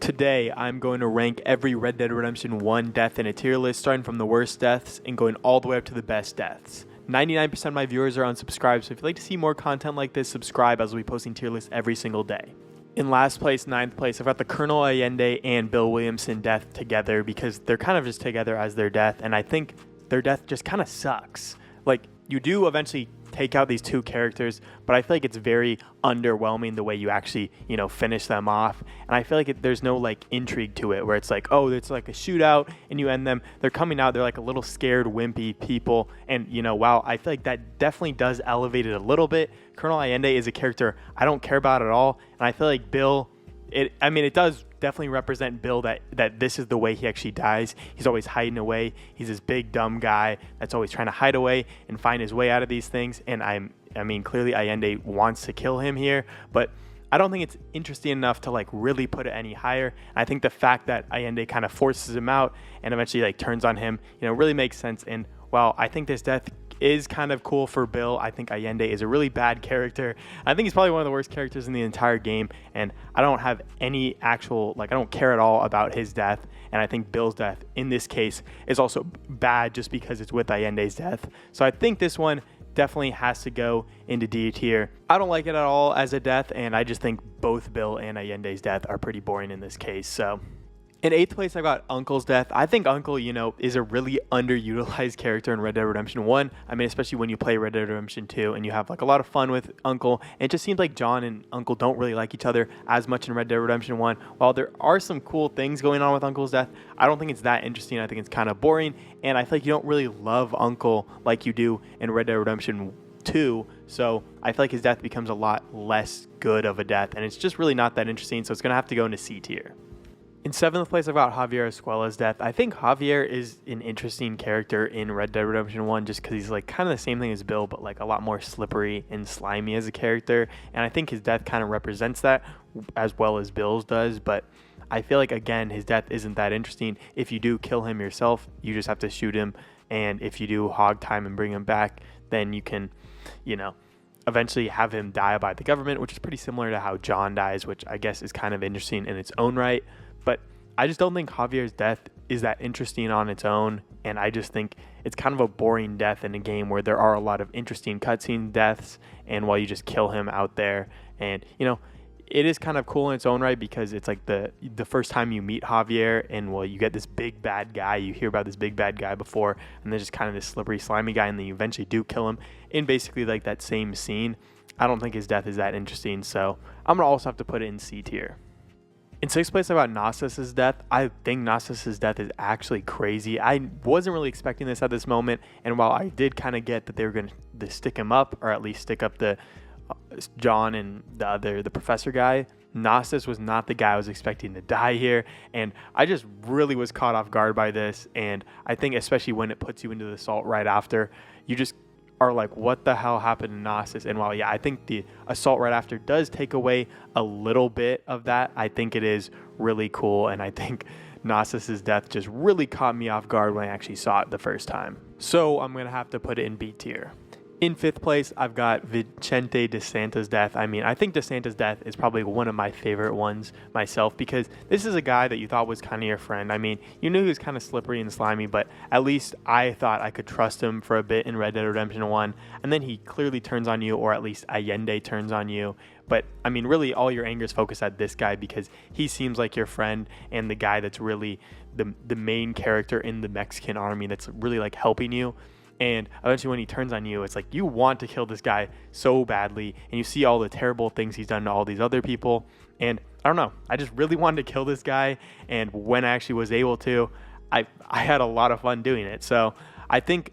Today, I'm going to rank every Red Dead Redemption 1 death in a tier list, starting from the worst deaths and going all the way up to the best deaths. 99% of my viewers are unsubscribed, so if you'd like to see more content like this, subscribe, as we'll be posting tier lists every single day. In last place, 9th place, I've got the Colonel Allende and Bill Williamson death together because they're kind of just together as their death, and I think their death just kind of sucks. Like, you do eventually take out these two characters, but I feel like it's very underwhelming the way you actually, finish them off. And I feel like there's no like intrigue to it where it's like, oh, it's like a shootout and you end them. They're coming out, they're like a little scared, wimpy people. And, while I feel like that definitely does elevate it a little bit, Colonel Allende is a character I don't care about at all. And I feel like Bill, it does definitely represent Bill that this is the way he actually dies. He's always hiding away. He's this big dumb guy that's always trying to hide away and find his way out of these things. And clearly Allende wants to kill him here, but I don't think it's interesting enough to like really put it any higher. And I think the fact that Allende kind of forces him out and eventually like turns on him, really makes sense. And while I think this death is kind of cool for Bill, I think Allende is a really bad character. I think he's probably one of the worst characters in the entire game, and I don't have any I don't care at all about his death. And I think Bill's death in this case is also bad just because it's with Allende's death. So I think this one definitely has to go into D tier. I don't like it at all as a death, and I just think both Bill and Allende's death are pretty boring in this case. So in 8th place, I got Uncle's death. I think Uncle, is a really underutilized character in Red Dead Redemption 1. Especially when you play Red Dead Redemption 2 and you have like a lot of fun with Uncle. And it just seems like John and Uncle don't really like each other as much in Red Dead Redemption 1. While there are some cool things going on with Uncle's death, I don't think it's that interesting. I think it's kind of boring. And I feel like you don't really love Uncle like you do in Red Dead Redemption 2. So I feel like his death becomes a lot less good of a death. And it's just really not that interesting. So it's going to have to go into C tier. In 7th place, I've got Javier Escuella's death. I think Javier is an interesting character in Red Dead Redemption 1 just because he's like kind of the same thing as Bill, but like a lot more slippery and slimy as a character. And I think his death kind of represents that as well as Bill's does. But I feel like, again, his death isn't that interesting. If you do kill him yourself, you just have to shoot him. And if you do hog time and bring him back, then you can, eventually have him die by the government, which is pretty similar to how John dies, which I guess is kind of interesting in its own right. But I just don't think Javier's death is that interesting on its own, and I just think it's kind of a boring death in a game where there are a lot of interesting cutscene deaths, and while you just kill him out there, and it is kind of cool in its own right because it's like the first time you meet Javier, and you get this big bad guy, you hear about this big bad guy before, and then just kind of this slippery slimy guy, and then you eventually do kill him in basically like that same scene. I don't think his death is that interesting, so I'm gonna also have to put it in C tier. In 6th place, I got Nastas' death. I think Nastas' death is actually crazy. I wasn't really expecting this at this moment, and while I did kind of get that they were going to stick him up, or at least stick up the John and the professor guy, Nastas was not the guy I was expecting to die here, and I just really was caught off guard by this, and I think especially when it puts you into the assault right after, you just are like, what the hell happened to Nastas? And while, I think the assault right after does take away a little bit of that, I think it is really cool. And I think Nastas' death just really caught me off guard when I actually saw it the first time. So I'm going to have to put it in B tier. In 5th place, I've got Vincente De Santa's death. I think De Santa's death is probably one of my favorite ones myself because this is a guy that you thought was kind of your friend. You knew he was kind of slippery and slimy, but at least I thought I could trust him for a bit in Red Dead Redemption 1. And then he clearly turns on you, or at least Allende turns on you. But, really all your anger is focused at this guy because he seems like your friend and the guy that's really the main character in the Mexican army that's really like helping you. And eventually when he turns on you, it's like you want to kill this guy so badly, and you see all the terrible things he's done to all these other people. And I don't know, I just really wanted to kill this guy, and when I actually was able to, I had a lot of fun doing it. So I think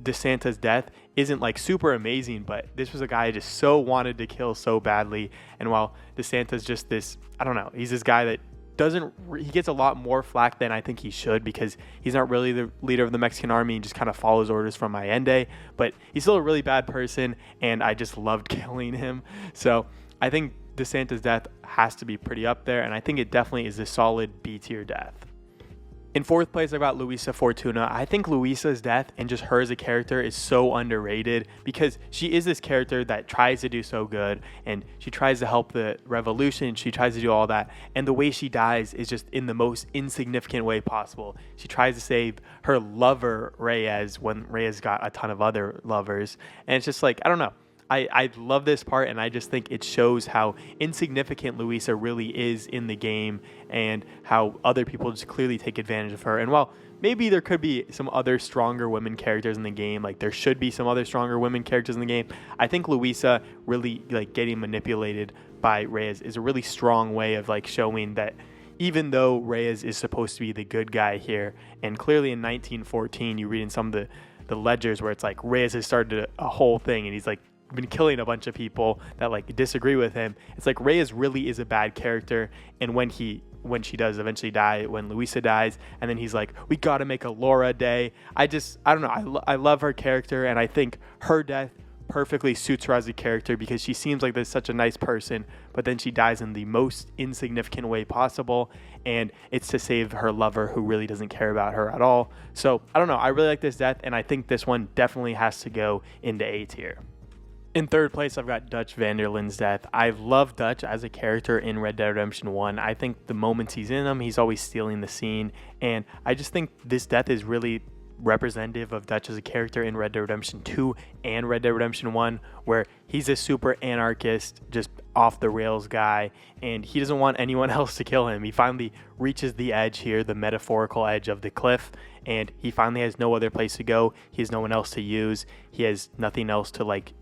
De Santa's death isn't like super amazing, but this was a guy I just so wanted to kill so badly. And while De Santa's just this, I don't know, he's this guy that he gets a lot more flack than I think he should because he's not really the leader of the Mexican army and just kind of follows orders from Allende, but he's still a really bad person, and I just loved killing him. So I think De Santa's death has to be pretty up there, and I think it definitely is a solid B tier death. In fourth place, I've got Luisa Fortuna. I think Luisa's death and just her as a character is so underrated because she is this character that tries to do so good and she tries to help the revolution. She tries to do all that. And the way she dies is just in the most insignificant way possible. She tries to save her lover, Reyes, when Reyes got a ton of other lovers. And it's just like, I don't know. I love this part, and I just think it shows how insignificant Luisa really is in the game and how other people just clearly take advantage of her. And while maybe there could be some other stronger women characters in the game, like there should be some other stronger women characters in the game, I think Luisa really like getting manipulated by Reyes is a really strong way of like showing that even though Reyes is supposed to be the good guy here, and clearly in 1914 you read in some of the ledgers where it's like Reyes has started a whole thing and he's like been killing a bunch of people that like disagree with him. It's like Reyes really is a bad character, and when she does eventually die, when Luisa dies, and then he's like, we gotta make a Laura day. I don't know, I love her character, and I think her death perfectly suits her as a character because she seems like this such a nice person, but then she dies in the most insignificant way possible, and it's to save her lover who really doesn't care about her at all. So I don't know, I really like this death, and I think this one definitely has to go into A tier. In third place, I've got Dutch van der Linde's death. I love Dutch as a character in Red Dead Redemption 1. I think the moments he's in them, he's always stealing the scene. And I just think this death is really representative of Dutch as a character in Red Dead Redemption 2 and Red Dead Redemption 1, where he's a super anarchist, just off the rails guy, and he doesn't want anyone else to kill him. He finally reaches the edge here, the metaphorical edge of the cliff, and he finally has no other place to go. He has no one else to use. He has nothing else to like,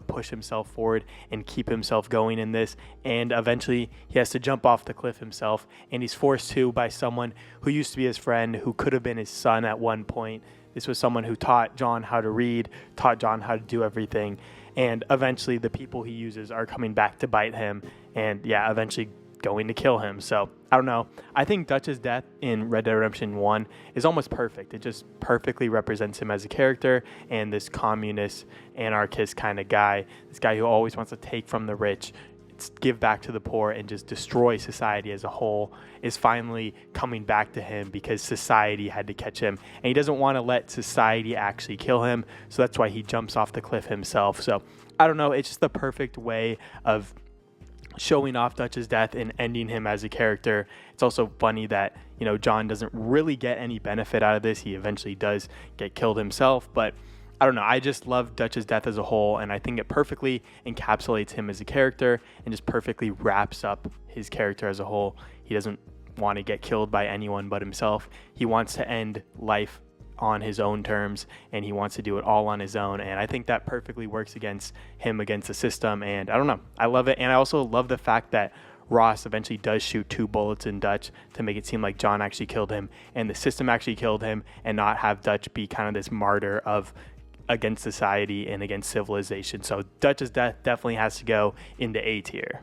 push himself forward and keep himself going in this. And eventually he has to jump off the cliff himself, and he's forced to by someone who used to be his friend, who could have been his son at one point. This was someone who taught John how to read, taught John how to do everything. And eventually the people he uses are coming back to bite him, and eventually going to kill him. So I don't know. I think Dutch's death in Red Dead Redemption 1 is almost perfect. It just perfectly represents him as a character and this communist, anarchist kind of guy. This guy who always wants to take from the rich, give back to the poor, and just destroy society as a whole is finally coming back to him because society had to catch him. And he doesn't want to let society actually kill him. So that's why he jumps off the cliff himself. So I don't know. It's just the perfect way of showing off Dutch's death and ending him as a character. It's also funny that, John doesn't really get any benefit out of this. He eventually does get killed himself, but I don't know. I just love Dutch's death as a whole, and I think it perfectly encapsulates him as a character and just perfectly wraps up his character as a whole. He doesn't want to get killed by anyone but himself. He wants to end life on his own terms, and he wants to do it all on his own, and I think that perfectly works against the system. And I don't know, I love it. And I also love the fact that Ross eventually does shoot 2 bullets in Dutch to make it seem like John actually killed him and the system actually killed him, and not have Dutch be kind of this martyr against society and against civilization. So Dutch's death definitely has to go into A tier.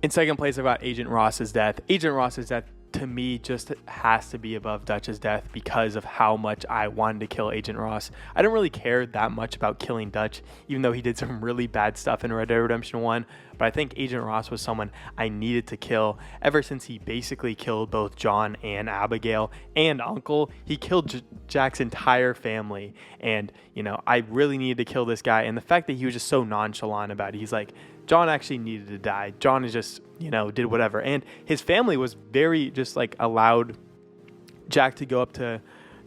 In second place, I've got Agent Ross's death. Agent Ross's death to me just has to be above Dutch's death because of how much I wanted to kill Agent Ross. I didn't really care that much about killing Dutch, even though he did some really bad stuff in Red Dead Redemption 1, but I think Agent Ross was someone I needed to kill ever since he basically killed both John and Abigail and Uncle. He killed Jack's entire family, and I really needed to kill this guy. And the fact that he was just so nonchalant about it, he's like, John actually needed to die. John is just, did whatever. And his family was very just like allowed Jack to go up to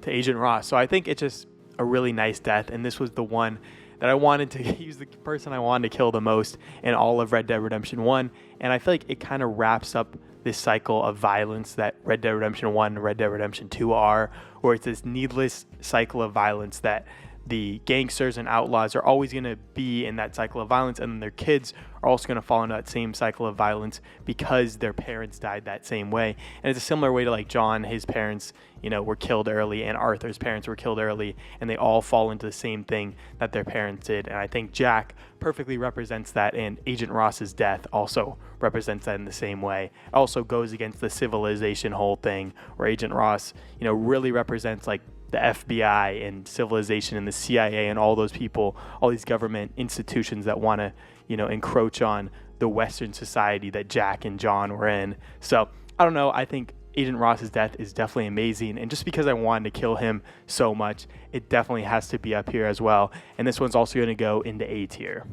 Agent Ross. So I think it's just a really nice death. And this was the one that I wanted to, he was the person I wanted to kill the most in all of Red Dead Redemption 1. And I feel like it kind of wraps up this cycle of violence that Red Dead Redemption 1 and Red Dead Redemption 2 are, where it's this needless cycle of violence that the gangsters and outlaws are always going to be in that cycle of violence, and then their kids are also going to fall into that same cycle of violence because their parents died that same way. And it's a similar way to like John, his parents, were killed early, and Arthur's parents were killed early, and they all fall into the same thing that their parents did. And I think Jack perfectly represents that, and Agent Ross's death also represents that in the same way. It also goes against the civilization whole thing, where Agent Ross, really represents like the FBI and civilization and the CIA and all those people, all these government institutions that want to, encroach on the Western society that Jack and John were in. So I don't know. I think Agent Ross's death is definitely amazing, and just because I wanted to kill him so much, it definitely has to be up here as well. And this one's also going to go into A tier.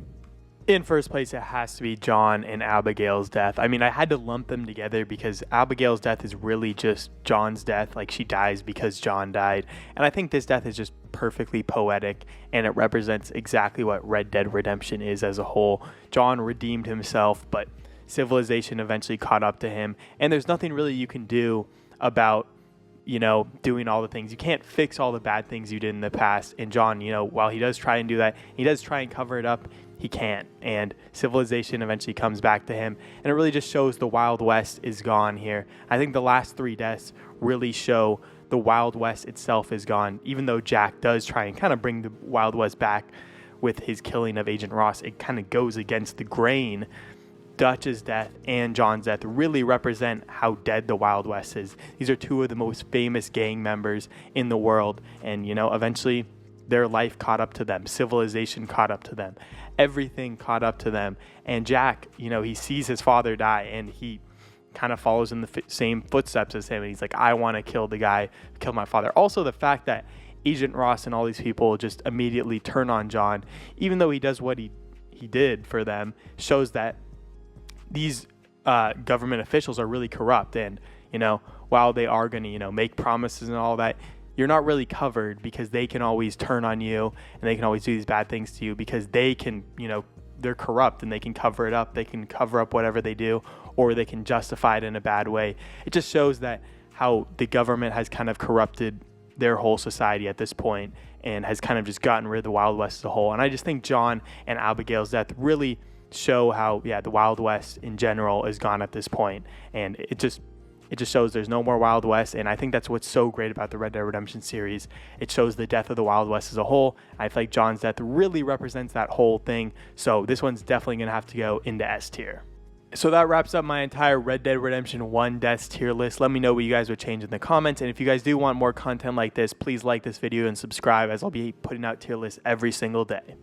In first place, it has to be John and Abigail's death. I mean, I had to lump them together because Abigail's death is really just John's death. Like, she dies because John died. And I think this death is just perfectly poetic, and it represents exactly what Red Dead Redemption is as a whole. John redeemed himself, but civilization eventually caught up to him. And there's nothing really you can do about, you know, doing all the things. You can't fix all the bad things you did in the past. And John, you know, while he does try and do that, he does try and cover it up, he can't. And civilization eventually comes back to him. And it really just shows the Wild West is gone here. I think the last 3 deaths really show the Wild West itself is gone. Even though Jack does try and kind of bring the Wild West back with his killing of Agent Ross, it kind of goes against the grain. Dutch's death and John's death really represent how dead the Wild West is. These are 2 of the most famous gang members in the world, and, you know, eventually their life caught up to them. Civilization caught up to them. Everything caught up to them. And Jack, you know, he sees his father die, and he kind of follows in the same footsteps as him, and he's like, I want to kill the guy who killed my father. Also, the fact that Agent Ross and all these people just immediately turn on John, even though he does what he did for them, shows that these government officials are really corrupt. And, you know, while they are going to, you know, make promises and all that, you're not really covered, because they can always turn on you, and they can always do these bad things to you because they can, you know, they're corrupt, and they can cover it up. They can cover up whatever they do, or they can justify it in a bad way. It just shows that how the government has kind of corrupted their whole society at this point, and has kind of just gotten rid of the Wild West as a whole. And I just think John and Abigail's death really show how, yeah, the Wild West in general is gone at this point. And it just shows there's no more Wild West. And I think that's what's so great about the Red Dead Redemption series. It shows the death of the Wild West as a whole. I feel like John's death really represents that whole thing. So this one's definitely going to have to go into S tier. So that wraps up my entire Red Dead Redemption 1 deaths tier list. Let me know what you guys would change in the comments. And if you guys do want more content like this, please like this video and subscribe, as I'll be putting out tier lists every single day.